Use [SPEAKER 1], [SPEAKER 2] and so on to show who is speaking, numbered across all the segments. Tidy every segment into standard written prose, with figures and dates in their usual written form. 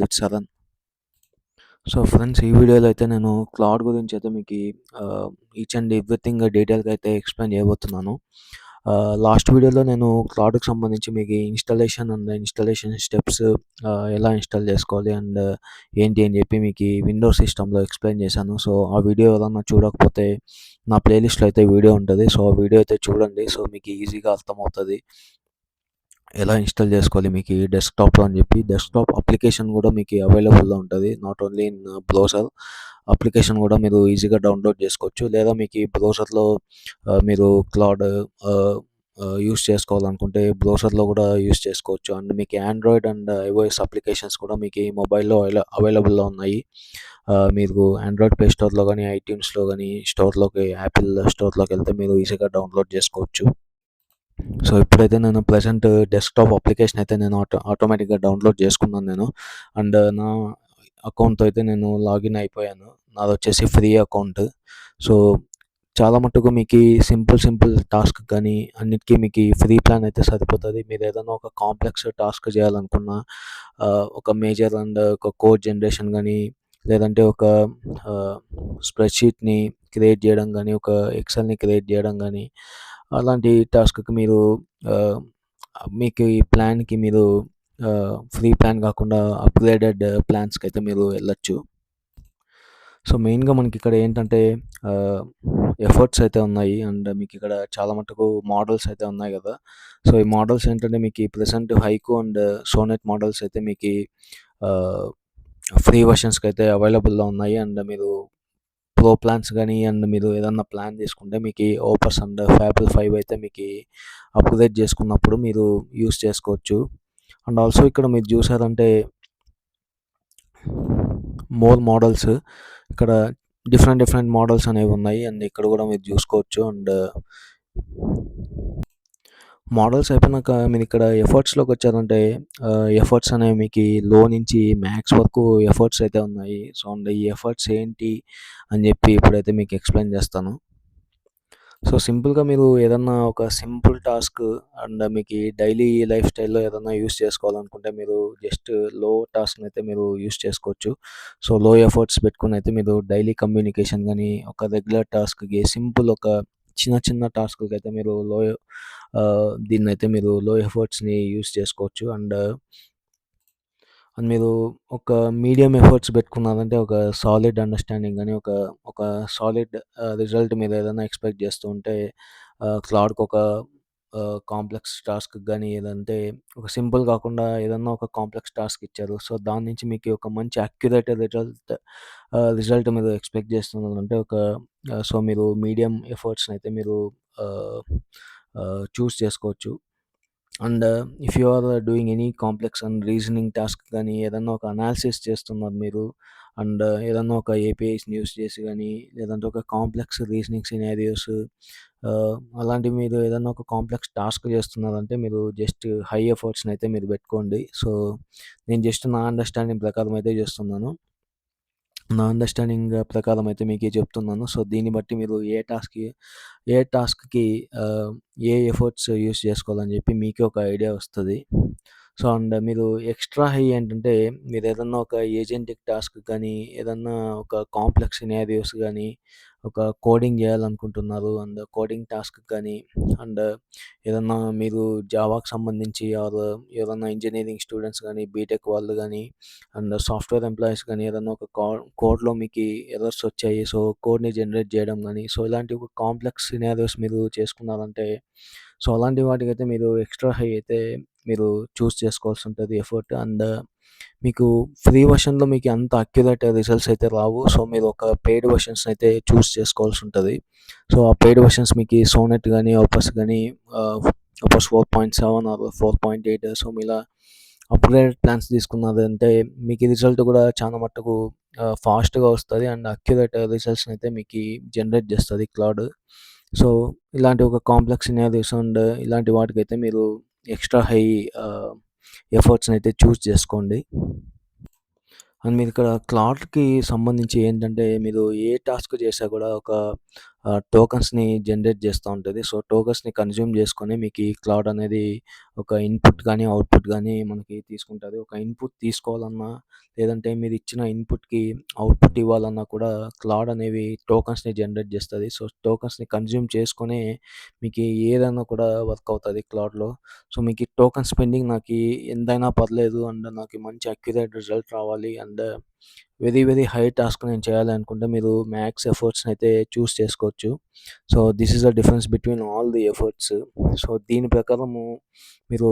[SPEAKER 1] With Saran. So friends, ఈ వీడియోలో అయితే నేను క్లౌడ్ గురించి అయితే మీకు ఈచ్ అండ్ ఎవ్రీథింగ్ డీటెయిల్గా అయితే ఎక్స్ప్లెయిన్ చేయబోతున్నాను. లాస్ట్ వీడియోలో నేను క్లౌడ్కి సంబంధించి మీకు ఇన్స్టాలేషన్ స్టెప్స్ ఎలా ఇన్స్టాల్ చేసుకోవాలి అండ్ ఏంటి అని చెప్పి మీకు విండోస్ సిస్టంలో ఎక్స్ప్లెయిన్ చేశాను. సో ఆ వీడియో ఏదన్నా చూడకపోతే నా ప్లేలిస్ట్లో అయితే వీడియో ఉంటుంది. సో ఆ వీడియో అయితే చూడండి. సో మీకు ఈజీగా అర్థమవుతుంది ఎలా ఇన్స్టాల్ చేసుకోవాలి మీకు ఈ డెస్క్టాప్లో అని చెప్పి. డెస్క్టాప్ అప్లికేషన్ కూడా మీకు అవైలబుల్లో ఉంటుంది. Not only in browser, application కూడా మీరు ఈజీగా డౌన్లోడ్ చేసుకోవచ్చు. లేదా మీకు ఈ బ్రౌజర్లో మీరు క్లౌడ్ యూస్ చేసుకోవాలనుకుంటే బ్రౌజర్లో కూడా యూస్ చేసుకోవచ్చు. అండ్ మీకు ఆండ్రాయిడ్ అండ్ ఐఓఎస్ అప్లికేషన్స్ కూడా మీకు ఈ మొబైల్లో అవైలబుల్లో ఉన్నాయి. మీరు ఆండ్రాయిడ్ ప్లే స్టోర్లో కానీ, ఐట్యూన్స్లో కానీ, యాపిల్ స్టోర్లోకి వెళ్తే మీరు ఈజీగా డౌన్లోడ్ చేసుకోవచ్చు. సో ఇప్పుడైతే నేను ప్రెజెంట్ డెస్క్టాప్ అప్లికేషన్ అయితే నేను ఆటోమేటిక్గా డౌన్లోడ్ చేసుకున్నాను నేను. అండ్ నా అకౌంట్తో అయితే నేను లాగిన్ అయిపోయాను. నాది వచ్చేసి ఫ్రీ అకౌంట్. సో చాలా మట్టుకు మీకు సింపుల్ టాస్క్ కానీ అన్నిటికీ మీకు ఫ్రీ ప్లాన్ అయితే సరిపోతుంది. మీరు ఏదైనా ఒక కాంప్లెక్స్ టాస్క్ చేయాలనుకున్న, ఒక మేజర్ అండ్ ఒక కోడ్ జనరేషన్ కానీ, లేదంటే ఒక స్ప్రెడ్షీట్ని క్రియేట్ చేయడం కానీ, ఒక ఎక్సెల్ని క్రియేట్ చేయడం కానీ, అలాంటి టాస్క్కి మీరు మీకు ఈ ప్లాన్కి మీరు ఫ్రీ ప్లాన్ కాకుండా అప్గ్రేడెడ్ ప్లాన్స్కి అయితే మీరు వెళ్ళొచ్చు. సో మెయిన్గా మనకి ఇక్కడ ఏంటంటే ఎఫర్ట్స్ అయితే ఉన్నాయి. అండ్ మీకు ఇక్కడ చాలా మటుకు మోడల్స్ అయితే ఉన్నాయి కదా. సో ఈ మోడల్స్ ఏంటంటే మీకు present haiku and Sonet models అయితే మీకు ఫ్రీ వర్షన్స్కి అయితే అవైలబుల్లో ఉన్నాయి. అండ్ మీరు ప్రో ప్లాన్స్ కానీ అండ్ మీరు ఏదన్నా ప్లాన్ తీసుకుంటే మీకు ఓపస్ అండ్ ఫ్యాబుల్ 5 అయితే మీకు అప్గ్రేడ్ చేసుకున్నప్పుడు మీరు యూస్ చేసుకోవచ్చు. అండ్ ఆల్సో ఇక్కడ మీరు చూసారంటే మోర్ మోడల్స్, ఇక్కడ డిఫరెంట్ మోడల్స్ అనేవి ఉన్నాయి. అండ్ ఇక్కడ కూడా మీరు చూసుకోవచ్చు. అండ్ మోడల్స్ అయిపోయినాక మీరు ఇక్కడ ఎఫర్ట్స్లోకి వచ్చారంటే ఎఫర్ట్స్ అనేవి మీకు లో నుంచి మ్యాక్స్ వరకు ఎఫర్ట్స్ అయితే ఉన్నాయి. సో అండ్ ఈ ఎఫర్ట్స్ ఏంటి అని చెప్పి ఇప్పుడైతే మీకు ఎక్స్ప్లెయిన్ చేస్తాను. సో సింపుల్గా మీరు ఏదన్నా ఒక సింపుల్ టాస్క్ అండ్ మీకు డైలీ లైఫ్ స్టైల్లో ఏదన్నా యూస్ చేసుకోవాలనుకుంటే మీరు జస్ట్ లో టాస్క్ని అయితే మీరు యూస్ చేసుకోవచ్చు. సో లో ఎఫర్ట్స్ పెట్టుకుని అయితే మీరు డైలీ కమ్యూనికేషన్ కానీ, ఒక రెగ్యులర్ టాస్క్కి సింపుల్ ఒక చిన్న టాస్క్కి అయితే మీరు దీన్నైతే మీరు లో ఎఫర్ట్స్ని యూస్ చేసుకోవచ్చు. అండ్ మీరు ఒక మీడియం ఎఫర్ట్స్ పెట్టుకున్నారంటే ఒక సాలిడ్ అండర్స్టాండింగ్ కానీ, ఒక సాలిడ్ రిజల్ట్ మీరు ఏదైనా ఎక్స్పెక్ట్ చేస్తూ ఉంటే క్లౌడ్కి ఒక కాంప్లెక్స్ టాస్క్ కానీ, ఏదంటే ఒక సింపుల్ కాకుండా ఏదన్నా ఒక కాంప్లెక్స్ టాస్క్ ఇచ్చారు. సో దాని నుంచి మీకు ఒక మంచి అక్యురేట్ రిజల్ట్ మీరు ఎక్స్పెక్ట్ చేస్తున్నారంటే సో మీరు మీడియం ఎఫర్ట్స్ని అయితే మీరు చూస్ చేసుకోవచ్చు. And if you are doing any complex and reasoning task కానీ, ఏదన్నా ఒక అనాలిసిస్ చేస్తున్నారు మీరు, అండ్ ఏదన్నా ఒక ఏపీఐస్ని యూస్ చేసి కానీ, లేదంటే ఒక కాంప్లెక్స్ రీజనింగ్ సినారియోస్ అలాంటివి మీరు ఏదన్నా ఒక కాంప్లెక్స్ టాస్క్ చేస్తున్నారంటే మీరు జస్ట్ హై ఎఫర్ట్స్ని అయితే మీరు పెట్టుకోండి. సో నేను జస్ట్ నా అండర్స్టాండింగ్ ప్రకారం అయితే చేస్తున్నాను. నా అండర్స్టాండింగ్ ప్రకారం అయితే మీకు చెప్తున్నాను. సో దీన్ని బట్టి మీరు ఏ టాస్క్కి ఏ ఎఫర్ట్స్ యూస్ చేసుకోవాలని చెప్పి మీకే ఒక ఐడియా వస్తుంది. సో అండ్ మీరు ఎక్స్ట్రా హై ఏంటంటే మీరు ఏదన్నా ఒక ఏజెంటిక్ టాస్క్ కానీ, ఏదన్నా ఒక కాంప్లెక్స్ సినారియోస్ కానీ, ఒక కోడింగ్ చేయాలనుకుంటున్నారు అండ్ కోడింగ్ టాస్క్ కానీ, అండ్ ఏదన్నా మీరు జావాకి సంబంధించి ఆర్ ఏదన్నా ఇంజనీరింగ్ స్టూడెంట్స్ కానీ, బీటెక్ వాళ్ళు కానీ, అండ్ సాఫ్ట్వేర్ ఎంప్లాయీస్ కానీ ఏదన్నా ఒక కోడ్లో మీకు ఎర్రర్స్ వచ్చాయి. సో కోడ్ని జనరేట్ చేయడం కానీ, సో ఇలాంటి ఒక కాంప్లెక్స్ సినారియోస్ మీరు చేసుకున్నారంటే, సో అలాంటి వాటికైతే మీరు ఎక్స్ట్రా హై అయితే మీరు చూస్ చేసుకోవాల్సి ఉంటుంది ఎఫర్ట్. అండ్ మీకు ఫ్రీ వర్షన్లో మీకు అంత అక్యురేట్ రిజల్ట్స్ అయితే రావు. సో మీరు ఒక పెయిడ్ వర్షన్స్ అయితే చూస్ చేసుకోవాల్సి ఉంటుంది. సో ఆ పెయిడ్ వర్షన్స్ మీకు సోనెట్ కానీ, ఓపస్ కానీ, ఓపస్ 4.7 ఆర్ 4.8, సో ఇలా అప్గ్రేడెడ్ ప్లాన్స్ తీసుకున్నారంటే మీకు రిజల్ట్ కూడా చాలా మట్టుకు ఫాస్ట్గా వస్తుంది. అండ్ అక్యురేట్ రిజల్ట్స్ని అయితే మీకు జనరేట్ చేస్తుంది క్లౌడ్. సో ఇలాంటి ఒక కాంప్లెక్స్ సినారియోస్ అండ్ ఇలాంటి వాటికైతే మీరు ఎక్స్ట్రా హై ఎఫర్ట్స్ని అయితే చూస్ చేసుకోండి. అండ్ మీరు ఇక్కడ క్లౌడ్కి సంబంధించి ఏంటంటే మీరు ఏ టాస్క్ చేసినా కూడా ఒక టోకెన్స్‌ని జనరేట్ చేస్తా ఉంటది. సో, టోకెన్స్‌ని కన్జ్యూమ్ చేసుకొని మీకు ఈ క్లౌడ్ అనేది ఒక ఇన్‌పుట్ గాని, అవుట్‌పుట్ గాని మనకి తీసుకుంటది. ఒక ఇన్‌పుట్ తీసుకోవాలన్నా, లేదంటే మీరిచ్చిన ఇన్‌పుట్‌కి అవుట్‌పుట్ ఇవ్వాలన్నా కూడా క్లౌడ్ అనేవి టోకెన్స్‌ని జనరేట్ చేస్తది. సో, టోకెన్స్‌ని కన్జ్యూమ్ చేసుకొనే మీకి ఏదైనా కూడా వర్క్ అవుతది క్లౌడ్‌లో. సో, మీకీ టోకెన్ స్పెండింగ్ నాకీ ఎంతైనా పర్లేదు అండ్ నాకు మంచి అక్యురేట్ రిజల్ట్ రావాలి and very very high task నేను చేయాలి అనుకుంటే మీరు మ్యాక్స్ ఎఫర్ట్స్‌ని అయితే చూజ్ చేసుకోవచ్చు. So, this is the difference between all the efforts. So, దీని ప్రకారము మీరు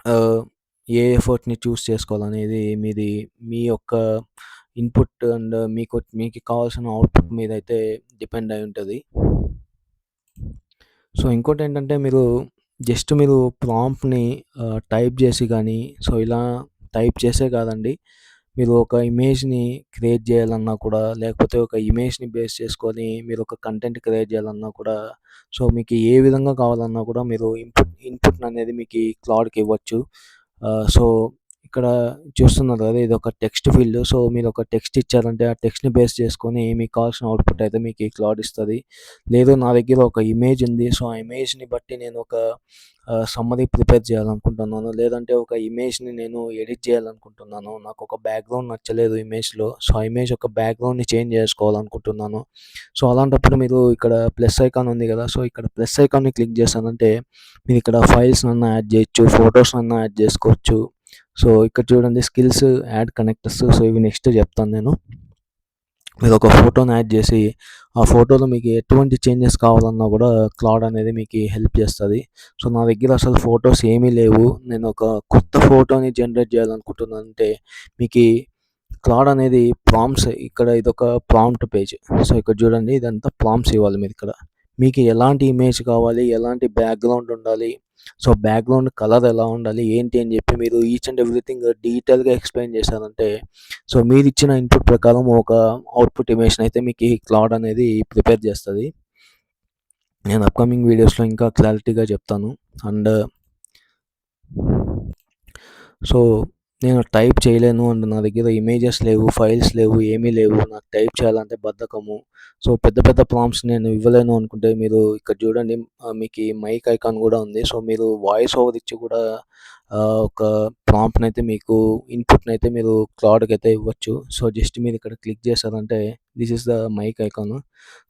[SPEAKER 1] ఆహ్, ఏ ఎఫర్ట్‌ని చూజ్ చేసుకోవాలనేది మీ యొక్క ఇన్‌పుట్ అండ్ మీకు కావాల్సిన అవుట్‌పుట్ మీదైతే డిపెండ్ అయి ఉంటది. సో, ఇంకోటేంటంటే మీరు ప్రాంప్ట్‌ని టైప్ జేసి గానీ, సో, ఇలా టైప్ చేసే కాదండి. మీరు ఒక ఇమేజ్‌ని క్రియేట్ జేయాలన్నా కూడా, లేకపోతే ఒక ఇమేజ్‌ని బేస్ చేసుకొని మీరొక కంటెంట్ క్రియేట్ జేయాలన్నా కూడా, సో, మీకు ఏ విధంగా కావాలన్నా కూడా మీరు ఇన్‌పుట్‌ననేది మీకీ క్లౌడ్‌కి ఇవ్వచ్చు. సో, ఇక్కడ చూస్తున్నారు కదా! ఇదొక టెక్స్ట్ ఫీల్డ్. సో, మీరొక టెక్స్ట్ ఇచ్చారంటే, ఆ టెక్స్ట్‌ని బేస్ చేసుకొని మీకు కావాల్సిన అవుట్‌పుట్ అయితే మీకీ క్లౌడ్ ఇస్తది. లేదు నా దగ్గర ఒక ఇమేజ్ ఉంది. సో, ఆ ఇమేజ్‌ని బట్టి నేను ఒక సమ్మరీ ప్రిపేర్ చేయాలనుకుంటున్నాను. లేదంటే ఒక ఇమేజ్‌ని నేను ఎడిట్ చేయాలనుకుంటున్నాను. నాకొక బ్యాక్‌గ్రౌండ్ నచ్చలేదు ఇమేజ్‌లో. సో, ఆ ఇమేజ్ యొక్క బ్యాక్‌గ్రౌండ్‌ని చేంజ్ చేసుకోవాలనుకుంటున్నాను. సో, అలాంటప్పుడు మీరు ఇక్కడ ప్లస్ ఐకాన్ ఉంది కదా! సో, ఇక్కడ ప్లస్ ఐకాన్‌ని క్లిక్ చేశారంటే మీరిక్కడ ఫైల్స్‌నన్నా యాడ్ చేయొచ్చు. ఫోటోస్‌నన్నా యాడ్ చేసుకోవచ్చు. సో, ఇక్కడ చూడండి స్కిల్స్, యాడ్ కనెక్టర్స్. సో, ఇవి నెక్స్ట్ చెప్తాను నేను. మీరొక ఫోటోని యాడ్ చేసి, ఆ ఫోటోలో మీకు ఎటువంటి చేంజెస్ కావాలన్నా గూడా క్లౌడ్ అనేది మీకి హెల్ప్ చేస్తది. సో, నా దగ్గర అసలు ఫోటోస్ ఏమీ లేవు. నేనొక కొత్త ఫోటోని జనరేట్ చేయాలనుకుంటున్నానంటే, మీకీ క్లౌడ్ అనేది ప్రాంప్ట్స్ ఇక్కడ ఇదొక ప్రాంప్ట్ పేజ్. సో, ఇక్కడ చూడండి ఇదంతా ప్రాంప్ట్స్ ఇవ్వాలి మీరిక్కడ. మీకు ఎలాంటి ఇమేజ్ కావాలి, ఎలాంటి బ్యాక్‌గ్రౌండ్ ఉండాలి, సో, బ్యాక్‌గ్రౌండ్ కలర్ ఎలా ఉండాలి, ఏంటి అని చెప్పి మీరు ఈచ్ అండ్ ఎవ్రీథింగ్ డీటెయిల్‌గా ఎక్స్‌ప్లెయిన్ చేశారంటే, సో, మీరిచ్చిన ఇన్‌పుట్ ప్రకారం ఒక అవుట్‌పుట్ ఇమేజ్‌నయితే మీకీ క్లౌడ్ అనేది ప్రిపేర్ చేస్తది. నేను అప్‌కమింగ్ వీడియోస్‌లో ఇంకా క్లారిటీగా చెప్తాను. అండ్ సో, నేను టైప్ చేయలేను అండ్ నా దగ్గర ఇమేజెస్ లేవు, ఫైల్స్ లేవు, ఏమీ లేవు. నాకు టైప్ చేయాలంటే బద్ధకము. సో, పెద్ద పెద్ద ప్రాంప్ట్స్ నేను ఇవ్వలేను అనుకుంటే మీరు ఇక్కడ చూడండి మీకీ మైక్ ఐకాన్ గూడా ఉంది. సో, మీరు వాయిస్ ఓవర్ ఇచ్చి కూడా ఒక ప్రాంప్ట్‌నయితే ఇన్‌పుట్‌నయితే మీరు క్లౌడ్‌కయితే ఇవ్వచ్చు. సో, జస్ట్ మీరిక్కడ క్లిక్ చేశారంటే this is the mic icon.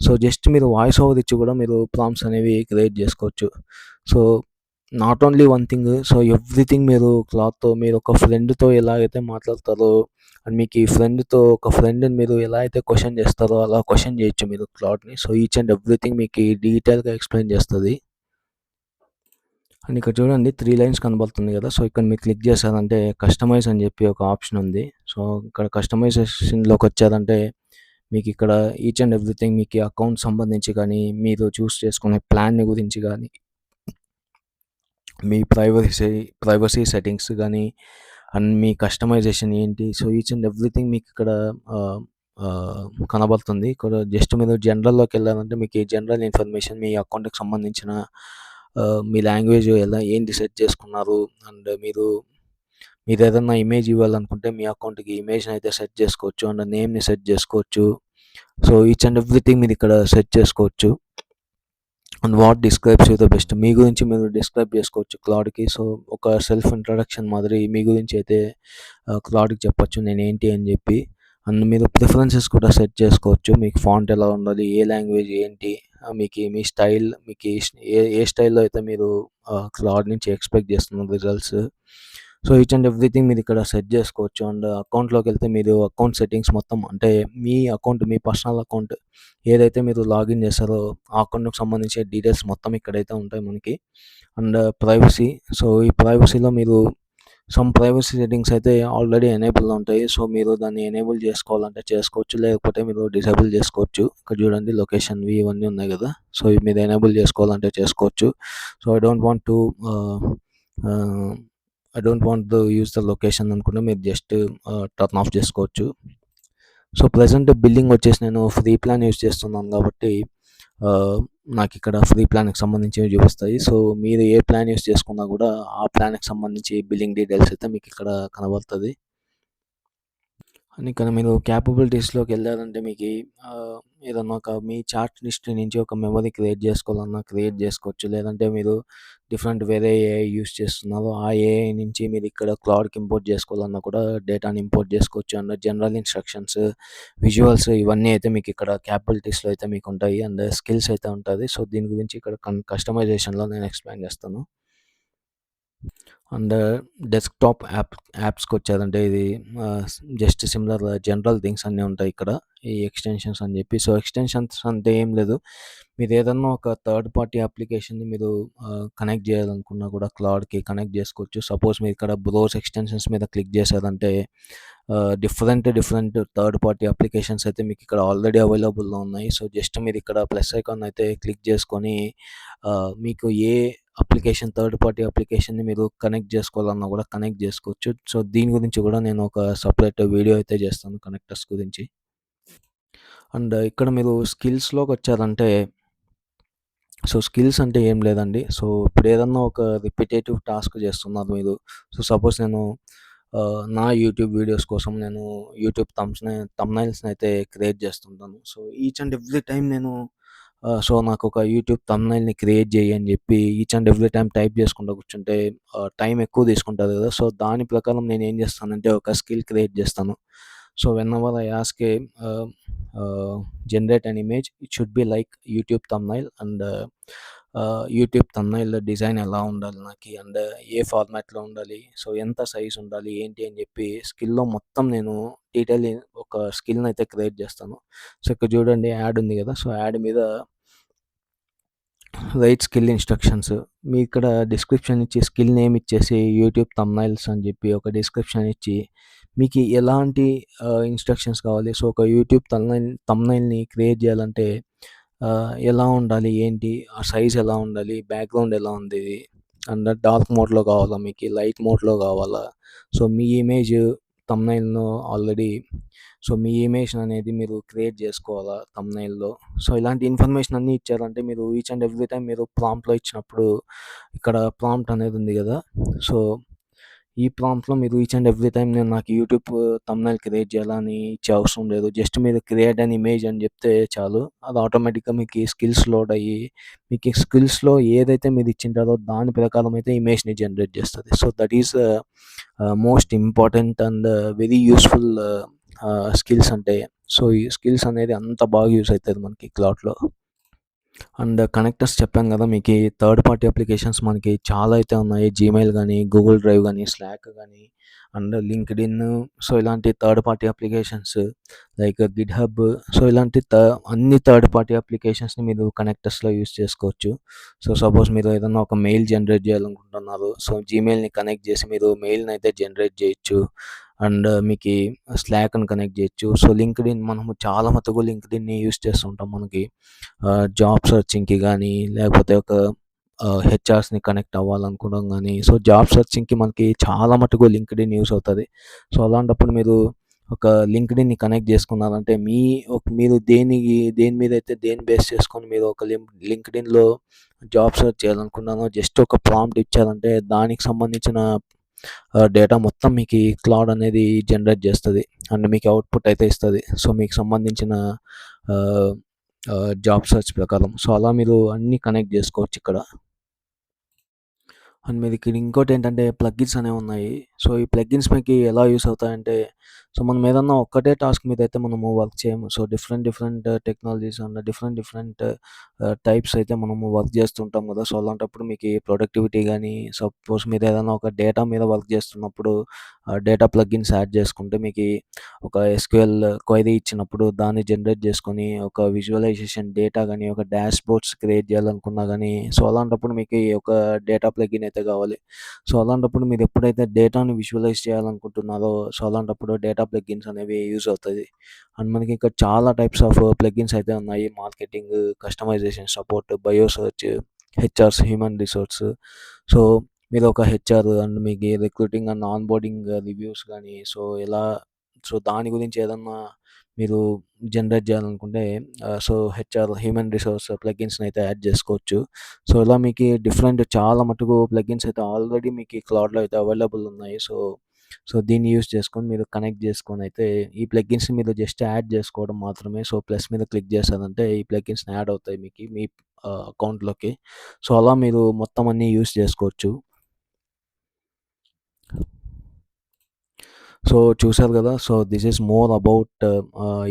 [SPEAKER 1] So, just మీరు వాయిస్ ఓవర్ ఇచ్చి కూడా మీరు ప్రాంప్ట్స్ అనేవి క్రియేట్ జేసుకోవచ్చు. So, not only one thing. So, everything మీరు క్లాత్‌తో మీరొక ఫ్రెండ్‌తో ఎలాగైతే మాట్లాడతారో అండ్ మీకీ ఒక ఫ్రెండ్‌ని మీరు ఎలా అయితే క్వెషన్ చేస్తారో అలా క్వెషన్ చేయొచ్చు మీరు క్లౌడ్‌ని. సో, ఈచ్ అండ్ ఎవ్రీథింగ్ మీకీ డీటెయిల్‌గా ఎక్స్‌ప్లెయిన్ చేస్తది. అండ్ ఇక్కడ చూడండి 3 లైన్స్ కనబడుతుంది గదా! సో, ఇక్కడ మీరు క్లిక్ చేశారంటే కస్టమైజ్ అని చెప్పి ఒక ఆప్షన్ ఉంది. సో, ఇక్కడ కస్టమైజేషన్‌లోకొచ్చారంటే మీకిక్కడ ఈచ్ అండ్ ఎవ్రీథింగ్ మీకీ అకౌంట్ సంబంధించి గానీ, మీరు చూస్ చేసుకునే ప్లాన్ గురించి గానీ, మీ ప్రైవసీ సెట్టింగ్స్ గానీ, అండ్ మీ కస్టమైజేషన్ ఏంటి? సో, ఈచ్ అండ్ ఎవ్రీథింగ్ మీకిక్కడ ఆహ్, ఆహ్, కనబడుతుంది. ఇక్కడ జస్ట్ మీరు జనరల్‌లోకెళ్లారంటే మీకీ జనరల్ ఇన్ఫర్మేషన్ మీ అకౌంట్‌కి సంబంధించిన మీ లాంగ్వేజ్ ఏంటి సెట్ చేసుకున్నారు అండ్ మీరేదన్నా ఇమేజ్ ఇవ్వాలనుకుంటే మీ అకౌంట్‌కి ఇమేజ్‌నయితే సెట్ చేసుకోవచ్చు. అండ్ నేమ్‌ని సెట్ చేసుకోవచ్చు. సో, ఈచ్ అండ్ ఎవ్రీథింగ్ మీరిక్కడ సెట్ చేసుకోవచ్చు. And what describes you the best మీ గురించి మీరు డిస్క్రైబ్ చేసుకోవచ్చు క్లౌడ్‌కి. సో, ఒక సెల్ఫ్ ఇంట్రడక్షన్ మాదిరి మీ గురించి అయితే క్లౌడ్‌కి చెప్పొచ్చు నేనేంటి అని జెప్పి. అండ్ మీరు ప్రిఫరెన్సెస్ కూడా సెట్ చేసుకోవచ్చు. మీకు ఫాంట్ ఎలా ఉండాలి, ఏ లాంగ్వేజ్ ఏంటి, మీ స్టైల్ మీకి ఏ స్టైల్‌లో అయితే మీరు క్లౌడ్ నుంచి ఎక్స్‌పెక్ట్ జేస్తున్నారు results. So, each and everything మీరిక్కడ సెట్ జేసుకోవచ్చు. అండ్ అకౌంట్‌లోకెళ్తే మీరు అకౌంట్ సెట్టింగ్స్ మొత్తం అంటే మీ పర్సనల్ అకౌంట్ ఏదైతే మీరు లాగిన్ చేశారో ఆ అకౌంట్‌కి సంబంధించిన డీటెయిల్స్ మొత్తం ఇక్కడైతే ఉంటాయి మనకి. And privacy. సో, ఈ ప్రైవసీలో మీరు సమ్ ప్రైవసీ సెట్టింగ్స్ అయితే ఆల్రెడీ ఎనేబుల్‌లో ఉంటాయి. సో, మీరు దాన్ని ఎనేబుల్ చేసుకోవాలంటే చేసుకోవచ్చు. లేకపోతే మీరు డిసేబుల్ చేసుకోవచ్చు. ఇక్కడ చూడండి లొకేషన్‌వి ఇవన్నీ ఉన్నాయి గదా! సో, ఇవి మీరు ఎనేబుల్ చేసుకోవాలంటే చేసుకోవచ్చు. సో, ఆహ్, ఆహ్, I don't want to use the location అనుకుంటే మీరు జస్ట్ టర్న్ ఆఫ్ చేసుకోవచ్చు. సో, ప్రెజెంట్ బిల్లింగ్ వచ్చేసి నేను ఫ్రీ ప్లాన్ యూజ్ చేస్తున్నాను కాబట్టి ఆహ్, నాకిక్కడ ఫ్రీ ప్లాన్‌కి సంబంధించినవి చూపిస్తాయి. సో, మీరు ఏ ప్లాన్ యూజ్ చేసుకున్నా గూడా ఆ ప్లాన్‌కి సంబంధించి బిల్లింగ్ డీటెయిల్స్ అయితే మీకిక్కడ కనబడుతది. అండ్ ఇక్కడ మీరు క్యాపబిలిటీస్‌లోకెళ్లారంటే మీకీ ఏదన్నా ఒక మీ చాట్ హిస్టరీ నుంచి ఒక మెమరీ క్రియేట్ జేసుకోవాలన్నా క్రియేట్ జేసుకోవచ్చు. లేదంటే మీరు డిఫరెంట్ వేరే ఏఐ యూజ్ చేస్తున్నారో, ఆ ఏఐ నుంచి మీరిక్కడ క్లౌడ్‌కి ఇంపోర్ట్ జేసుకోవాలన్నా కూడా డేటాని ఇంపోర్ట్ జేసుకోవచ్చు. అండ్ జనరల్ ఇన్‌స్ట్రక్షన్స్, విజువల్స్ ఇవన్నీ అయితే మీకిక్కడ క్యాపబిలిటీస్‌లో అయితే మీకుంటాయి. అండ్ స్కిల్స్ అయితే ఉంటది. సో, దీని గురించి ఇక్కడ కస్టమైజేషన్‌లో నేను ఎక్స్‌ప్లెయిన్ జేస్తాను. అండ్ డెస్క్‌టాప్ యాప్స్‌కొచ్చారంటే ఇది జస్ట్ సిమిలర్ జనరల్ థింగ్స్ అన్నీ ఉంటాయి ఇక్కడ. ఈ ఎక్స్‌టెన్షన్స్ అని జెప్పి. సో, ఎక్స్‌టెన్షన్స్ అంటే ఏం లేదు. మీరేదన్నా ఒక థర్డ్ పార్టీ అప్లికేషన్‌ని మీరు కనెక్ట్ జేయాలనుకున్నా గూడా క్లౌడ్‌కి కనెక్ట్ జేసుకోవచ్చు. సపోజ్ మీరిక్కడ బ్రౌజ్ ఎక్స్‌టెన్షన్స్ మీద క్లిక్ జేశారంటే డిఫరెంట్ థర్డ్ పార్టీ అప్లికేషన్స్ అయితే మీకిక్కడ ఆల్రెడీ అవైలబుల్‌లో ఉన్నాయి. సో, జస్ట్ మీరిక్కడ ప్లస్ ఐకాన్ అయితే క్లిక్ జేసుకొని మీకు ఏ అప్లికేషన్ థర్డ్ పార్టీ అప్లికేషన్‌ని మీరు కనెక్ట్ జేసుకోవాలన్నా గూడా కనెక్ట్ జేసుకోవచ్చు. సో, దీని గురించి గూడా నేను ఒక సెపరేట్ వీడియో అయితే జేస్తాను కనెక్టర్స్ గురించి. అండ్ ఇక్కడ మీరు స్కిల్స్‌లోకొచ్చారంటే సో, స్కిల్స్ అంటే ఏం లేదండి. సో, ఇప్పుడేదన్నా ఒక రిపిటేటివ్ టాస్క్ జేస్తున్నారు మీరు. సో, సపోజ్ నేను నా యూట్యూబ్ వీడియోస్ కోసం నేను యూట్యూబ్ థంబ్‌నెయిల్స్‌నైతే క్రియేట్ జేస్తుంటాను. So, each and every time నేను సో, నాకొక యూట్యూబ్ థంబ్‌నెయిల్‌ని క్రియేట్ జెయ్యి అని జెప్పి each and every time type జేసుకుంటా కూర్చుంటే టైం ఎక్కువ తీసుకుంటది గదా! సో, దాని ప్రకారం నేనేం జేస్తానంటే ఒక స్కిల్ క్రియేట్ జేస్తాను. సో, వెనెవర్ ఐ ఆస్క్ ఆహ్, generate an image it should be like YouTube thumbnail and YouTube thumbnail design ఎలా ఉండాలి నాకి అండ్ ఏ ఫార్మాట్‌లో ఉండాలి. సో, ఎంత సైజ్ ఉండాలి ఏంటి అని జెప్పి స్కిల్‌లో మొత్తం నేను డీటెయిల్ ఒక స్కిల్‌నైతే క్రియేట్ జేస్తాను. సో, ఇక్కడ జూడండి యాడ్ ఉంది గదా! సో, యాడ్ మీద రైట్ స్కిల్ ఇన్‌స్ట్రక్షన్స్. మీరిక్కడ డిస్క్రిప్షన్ ఇచ్చి స్కిల్ నేమ్ ఇచ్చేసి యూట్యూబ్ థంబ్‌నెయిల్స్ అని జెప్పి ఒక డిస్క్రిప్షన్ ఇచ్చి, మీకు ఎలాంటి ఇన్‌స్ట్రక్షన్స్ కావాలి. సో, ఒక యూట్యూబ్ థంబ్‌నెయిల్‌ని క్రియేట్ జేయాలంటే ఎలా ఉండాలి? ఏంటి? ఆ సైజ్ ఎలా ఉండాలి? బ్యాక్‌గ్రౌండ్ ఎలా ఉంది? అండ్ డార్క్ మోడ్‌లో కావాలా మీకి? లైట్ మోడ్‌లో కావాలా? సో, మీ ఇమేజ్ థంబ్‌నెయిల్‌ను ఆల్రెడీ సో, మీ ఇమేజ్ అనేది మీరు క్రియేట్ జేసుకోవాలా థంబ్‌నెయిల్‌లో. సో, ఇలాంటి ఇన్ఫర్మేషన్ అన్నీ ఇచ్చారంటే మీరు ఈచ్ అండ్ ఎవ్రీ టైమ్ మీరు ప్రాంప్ట్‌లో ఇచ్చినప్పుడు ఇక్కడ ప్రాంప్ట్ అనేది ఉంది గదా! సో, ఈ ప్రాంప్ట్‌లో మీరు ఈచ్ అండ్ ఎవ్రీ టైమ్ నేను నాకు యూట్యూబ్ థంబ్‌నెయిల్ క్రియేట్ చేయాలా అని ఇచ్చే అవసరం లేదు. జస్ట్ మీరు క్రియేట్ అన్ ఇమేజ్ అని జెప్తే చాలు. అది ఆటోమేటిక్‌గా మీకీ స్కిల్స్ లోడ్ అయ్యి, మీకీ స్కిల్స్‌లో ఏదైతే మీరు ఇచ్చింటారో దాని ప్రకారం అయితే ఇమేజ్‌ని జనరేట్ జేస్తది. So, that is most important and very useful skills అంటే. సో, ఈ స్కిల్స్ అనేది అంత బాగా యూజ్ అయితది మనకి క్లౌడ్‌లో. అండ్ కనెక్టర్స్ చెప్పాను గదా! మీకీ థర్డ్ పార్టీ అప్లికేషన్స్ మనకి చాలా అయితే ఉన్నాయి. జీమెయిల్ గానీ, గూగుల్ డ్రైవ్ గానీ, స్లాక్ గానీ, అండ్ లింక్డ్ఇన్ సో, ఇలాంటి third party applications like GitHub so, ఇలాంటి అన్ని థర్డ్ పార్టీ అప్లికేషన్స్‌ని మీరు కనెక్టర్స్‌లో యూజ్ చేసుకోవచ్చు. సో, సపోజ్ మీరు ఏదన్నా ఒక మెయిల్ జనరేట్ జేయాలనుకుంటున్నారు. సో, జీమెయిల్‌ని కనెక్ట్ జేసి మీరు మెయిల్‌నయితే జనరేట్ జేయొచ్చు. అండ్ మీకీ స్లాక్‌ని కనెక్ట్ జేయొచ్చు. సో, లింక్డ్ఇన్ మనము చాలా మటుకు లింక్డ్ఇన్‌ని యూజ్ చేస్తుంటాం మనకి. జాబ్ సెర్చింగ్‌కి గానీ, లేకపోతే ఒక హెచ్ఆర్స్‌ని కనెక్ట్ అవ్వాలనుకోవడం గానీ, సో, జాబ్ సెర్చింగ్‌కి మనకి చాలా మటుకు లింక్డ్ఇన్ యూజ్ అవుతది. సో, అలాంటప్పుడు మీరు ఒక లింక్డ్ఇన్‌ని కనెక్ట్ జేసుకున్నారంటే, మీరు దేని మీదైతే దేన్ని బేస్ చేసుకొని మీరు ఒక లింక్డ్ఇన్‌లో జాబ్ సెర్చ్ చేయాలనుకున్నానో జస్ట్ ఒక ప్రాంప్ట్ ఇచ్చారంటే, దానికి సంబంధించిన డేటా మొత్తం మీకీ క్లౌడ్ అనేది జనరేట్ జేస్తది. అండ్ మీకు అవుట్‌పుట్ అయితే ఇస్తది. సో, మీకు సంబంధించిన ఆహ్, జాబ్ సెర్చ్ ప్రకారం. సో, అలా మీరు అన్నీ కనెక్ట్ జేసుకోవచ్చిక్కడ. అండ్ మీరిక్కడ ఇంకోటేంటంటే ప్లగిన్స్ అనేవున్నాయి. సో, ఈ ప్లగిన్స్ మీకి ఎలా యూజ్ అవుతాయంటే, సో, మనం ఏదన్నా ఒక్కటే టాస్క్ మీదయితే మనము వర్క్ చేయము. So, different technologies and different types అయితే మనము వర్క్ జేస్తుంటాం గదా! సో, అలాంటప్పుడు మీకీ ప్రొడక్టివిటీ గానీ, సపోజ్ మీరేదన్నా ఒక డేటా మీద వర్క్ జేస్తున్నప్పుడు డేటా ప్లగిన్స్ యాడ్ జేసుకుంటే మీకీ ఒక ఎస్‌క్యూఎల్ క్వెరీ ఇచ్చినప్పుడు దాన్ని జనరేట్ జేసుకొని ఒక విజువలైజేషన్ డేటా గానీ, ఒక డాష్‌బోర్డ్స్ క్రియేట్ జేయాలనుకున్నా గానీ, సో, అలాంటప్పుడు మీకీ ఒక డేటా ప్లగిన్ అయితే గావాలి. సో, అలాంటప్పుడు మీరెప్పుడైతే డేటాను విజువలైజ్ చేయాలనుకుంటున్నారో, సో, అలాంటప్పుడు డేటా ప్లగిన్స్ అనేవి యూజ్ అవుతది. అండ్ మనకి ఇక్కడ చాలా టైప్స్ ఆఫ్ ప్లగిన్స్ అయితే ఉన్నాయి. Marketing, customization support, bio search, HRs, human resource. So, మీరొక హెచ్ఆర్ అండ్ మీకీ recruiting and onboarding reviews గానీ, సో, దాని గురించి ఏదన్నా మీరు జనరేట్ జేయాలనుకుంటే సో, హెచ్ఆర్ హ్యూమన్ రిసోర్స్ ప్లగిన్స్‌నయితే యాడ్ జేసుకోవచ్చు. సో, ఇలా మీకి చాలా మటుకు ప్లగిన్స్ అయితే ఆల్రెడీ మీకీ క్లౌడ్‌లో అయితే అవైలబుల్ ఉన్నాయి. సో, సో దీన్ని యూజ్ చేసుకొని మీరు కనెక్ట్ చేసుకొని అయితే ఈ ప్లగిన్స్ని మీరు జస్ట్ యాడ్ చేసుకోవడం మాత్రమే. సో ప్లస్ మీద క్లిక్ చేశారంటే ఈ ప్లగిన్స్ యాడ్ అవుతాయి మీకు మీ అకౌంట్లోకి. సో అలా మీరు మొత్తం అన్నీ యూజ్ చేసుకోవచ్చు. సో చూసారు కదా. So this is more about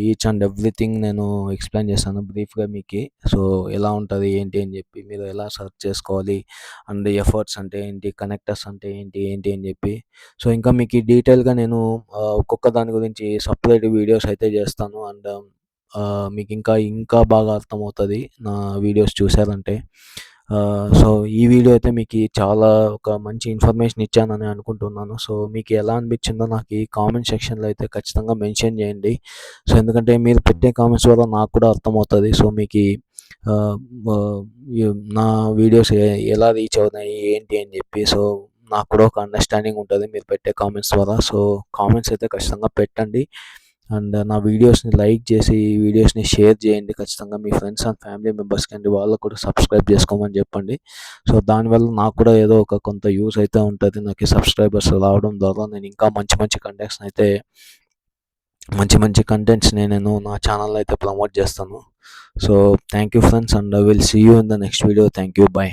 [SPEAKER 1] each and everything నేను ఎక్స్ప్లెయిన్ చేశాను బ్రీఫ్గా మీకు. సో ఎలా ఉంటుంది ఏంటి అని చెప్పి, మీరు ఎలా సెర్చ్ చేసుకోవాలి, అండ్ ఎఫర్ట్స్ అంటే ఏంటి, కనెక్టర్స్ అంటే ఏంటి ఏంటి అని చెప్పి. సో ఇంకా మీకు డీటెయిల్గా నేను ఒక్కొక్క దాని గురించి సపరేట్ వీడియోస్ అయితే చేస్తాను. అండ్ మీకు ఇంకా ఇంకా బాగా అర్థమవుతుంది నా వీడియోస్ చూసారంటే. సో ఈ వీడియో అయితే మీకు చాలా ఒక మంచి ఇన్ఫర్మేషన్ ఇచ్చానని అనుకుంటున్నాను. సో మీకు ఎలా అనిపించిందో నాకు ఈ కామెంట్ సెక్షన్లో అయితే ఖచ్చితంగా మెన్షన్ చేయండి. సో ఎందుకంటే మీరు పెట్టే కామెంట్స్ వల్ల నాకు కూడా అర్థమవుతుంది. సో మీకు నా వీడియోస్ ఎలా రీచ్ అవుతున్నాయి ఏంటి అని చెప్పి. సో నాకు కూడా ఒక అండర్స్టాండింగ్ ఉంటుంది మీరు పెట్టే కామెంట్స్ ద్వారా. సో కామెంట్స్ అయితే ఖచ్చితంగా పెట్టండి. అండ్ నా వీడియోస్ని లైక్ చేసి ఈ వీడియోస్ని షేర్ చేయండి ఖచ్చితంగా మీ ఫ్రెండ్స్ అండ్ ఫ్యామిలీ మెంబర్స్కి. అండి వాళ్ళకు కూడా సబ్స్క్రైబ్ చేసుకోమని చెప్పండి. సో దానివల్ల నాకు కూడా ఏదో ఒక కొంత యూస్ అయితే ఉంటుంది. నాకు సబ్స్క్రైబర్స్ రావడం ద్వారా నేను ఇంకా మంచి మంచి కంటెంట్స్ని నేను నా ఛానల్లో అయితే ప్రమోట్ చేస్తాను. So thank you friends, and I will see you in the next video. Thank you, bye.